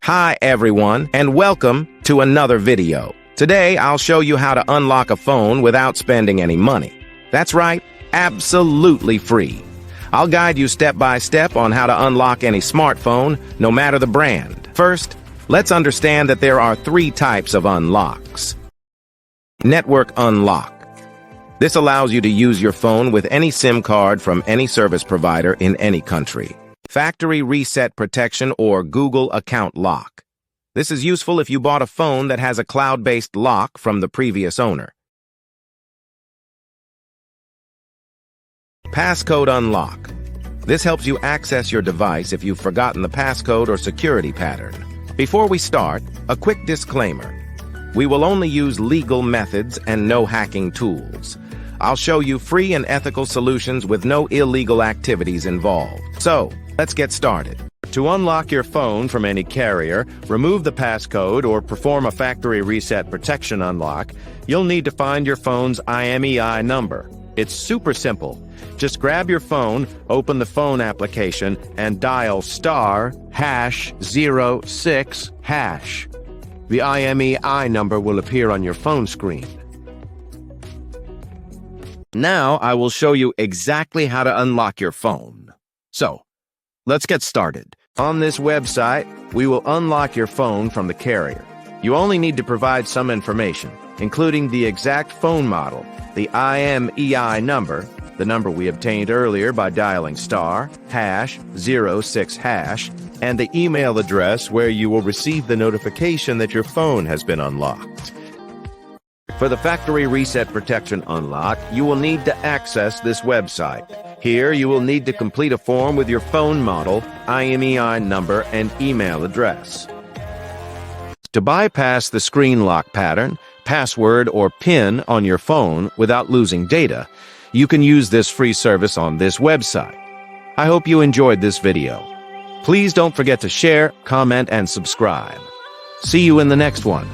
Hi everyone, and welcome to another video. Today I'll show you how to unlock a phone without spending any money. That's right, absolutely free. I'll guide you step by step on how to unlock any smartphone, no matter the brand. First, let's understand that there are three types of unlocks. Network unlock. This allows you to use your phone with any SIM card from any service provider in any country. Factory reset protection or Google account lock. This is useful if you bought a phone that has a cloud-based lock from the previous owner. Passcode unlock. This helps you access your device if you've forgotten the passcode or security pattern. Before we start, a quick disclaimer. We will only use legal methods and no hacking tools. I'll show you free and ethical solutions with no illegal activities involved. So, let's get started. To unlock your phone from any carrier, remove the passcode, or perform a factory reset protection unlock, you'll need to find your phone's IMEI number. It's super simple. Just grab your phone, open the phone application, and dial *#06#. The IMEI number will appear on your phone screen. Now I will show you exactly how to unlock your phone. So, let's get started. On this website, we will unlock your phone from the carrier. You only need to provide some information, including the exact phone model, the IMEI number, the number we obtained earlier by dialing *#06#, and the email address where you will receive the notification that your phone has been unlocked. For the factory reset protection unlock, you will need to access this website. Here, you will need to complete a form with your phone model, IMEI number, and email address. To bypass the screen lock pattern, password, or PIN on your phone without losing data, you can use this free service on this website. I hope you enjoyed this video. Please don't forget to share, comment, and subscribe. See you in the next one.